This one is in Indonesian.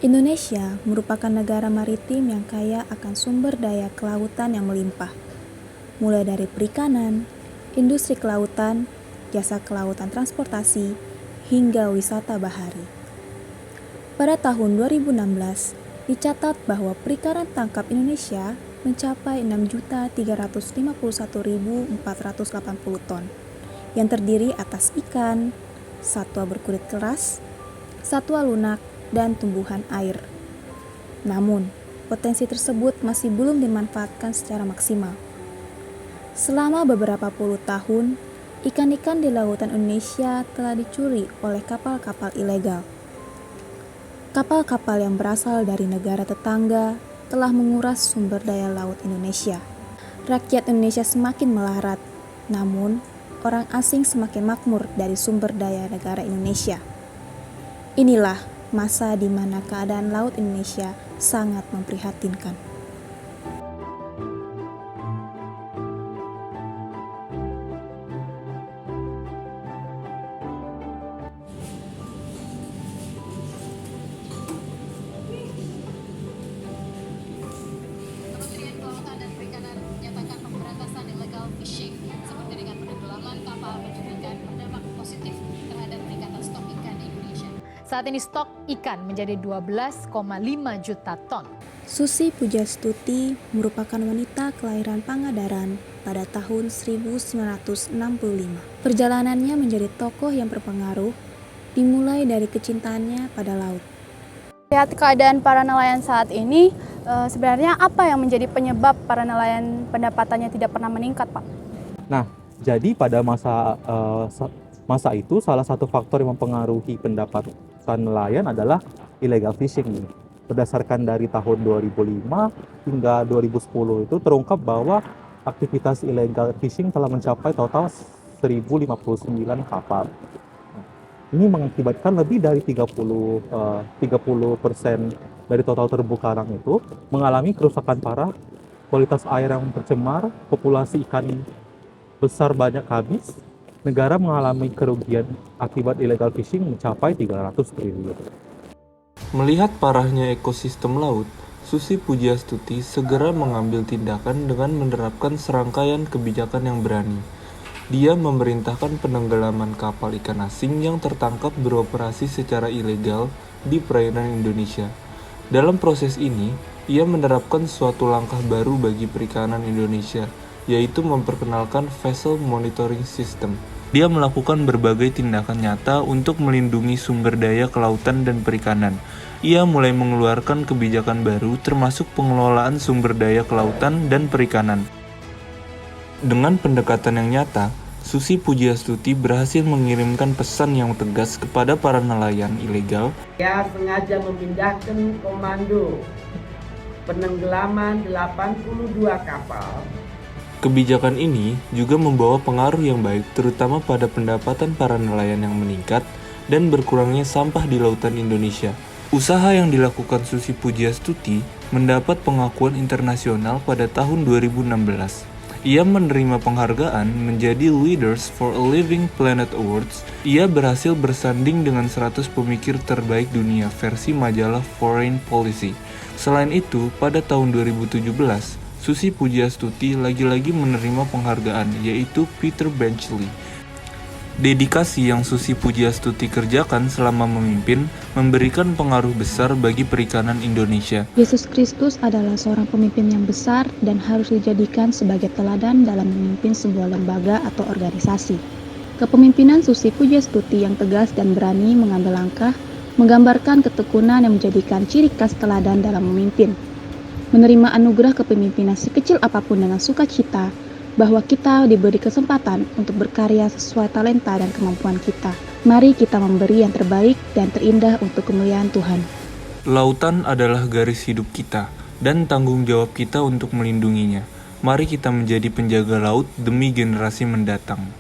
Indonesia merupakan negara maritim yang kaya akan sumber daya kelautan yang melimpah, mulai dari perikanan, industri kelautan, jasa kelautan transportasi, hingga wisata bahari. Pada tahun 2016, dicatat bahwa perikanan tangkap Indonesia mencapai 6.351.480 ton, yang terdiri atas ikan, satwa berkulit keras, satwa lunak, dan tumbuhan air. Namun, potensi tersebut masih belum dimanfaatkan secara maksimal. Selama beberapa puluh tahun, ikan-ikan di lautan Indonesia telah dicuri oleh kapal-kapal ilegal. Kapal-kapal yang berasal dari negara tetangga telah menguras sumber daya laut Indonesia. Rakyat Indonesia semakin melarat, namun orang asing semakin makmur dari sumber daya negara Indonesia. Inilah masa di mana keadaan laut Indonesia sangat memprihatinkan. Kementerian Kelautan dan Perikanan menyatakan pemberantasan illegal fishing seperti dengan penenggelaman kapal penculikan berdampak positif terhadap peningkatan stok ikan di Indonesia. Saat ini stok ikan menjadi 12,5 juta ton. Susi Pujastuti merupakan wanita kelahiran Pangandaran pada tahun 1965. Perjalanannya menjadi tokoh yang berpengaruh dimulai dari kecintaannya pada laut. Lihat keadaan para nelayan saat ini, sebenarnya apa yang menjadi penyebab para nelayan pendapatannya tidak pernah meningkat, Pak? Nah, jadi pada masa itu salah satu faktor yang mempengaruhi pendapatan nelayan adalah illegal fishing. Berdasarkan dari tahun 2005 hingga 2010 itu terungkap bahwa aktivitas illegal fishing telah mencapai total 1059 kapal. Ini mengakibatkan lebih dari 30% dari total terumbu karang itu mengalami kerusakan parah, kualitas air yang tercemar, populasi ikan besar banyak habis, negara mengalami kerugian akibat illegal fishing mencapai 300 triliun. Melihat parahnya ekosistem laut, Susi Pujastuti segera mengambil tindakan dengan menerapkan serangkaian kebijakan yang berani. Dia memerintahkan penenggelaman kapal ikan asing yang tertangkap beroperasi secara ilegal di perairan Indonesia. Dalam proses ini, ia menerapkan suatu langkah baru bagi perikanan Indonesia, yaitu memperkenalkan Vessel Monitoring System. Dia melakukan berbagai tindakan nyata untuk melindungi sumber daya kelautan dan perikanan. Ia mulai mengeluarkan kebijakan baru termasuk pengelolaan sumber daya kelautan dan perikanan. Dengan pendekatan yang nyata, Susi Pujastuti berhasil mengirimkan pesan yang tegas kepada para nelayan ilegal. Dia sengaja memindahkan komando penenggelaman 82 kapal. Kebijakan ini juga membawa pengaruh yang baik terutama pada pendapatan para nelayan yang meningkat dan berkurangnya sampah di lautan Indonesia. Usaha yang dilakukan Susi Pujastuti mendapat pengakuan internasional pada tahun 2016. Ia menerima penghargaan menjadi Leaders for a Living Planet Awards. Ia berhasil bersanding dengan 100 pemikir terbaik dunia versi majalah Foreign Policy. Selain itu, pada tahun 2017, Susi Pujastuti lagi-lagi menerima penghargaan, yaitu Peter Benchley. Dedikasi yang Susi Pujastuti kerjakan selama memimpin memberikan pengaruh besar bagi perikanan Indonesia. Yesus Kristus adalah seorang pemimpin yang besar dan harus dijadikan sebagai teladan dalam memimpin sebuah lembaga atau organisasi. Kepemimpinan Susi Pujastuti yang tegas dan berani mengambil langkah menggambarkan ketekunan yang menjadikan ciri khas teladan dalam memimpin. Menerima anugerah kepemimpinan sekecil apapun dengan sukacita, bahwa kita diberi kesempatan untuk berkarya sesuai talenta dan kemampuan kita. Mari kita memberi yang terbaik dan terindah untuk kemuliaan Tuhan. Lautan adalah garis hidup kita dan tanggung jawab kita untuk melindunginya. Mari kita menjadi penjaga laut demi generasi mendatang.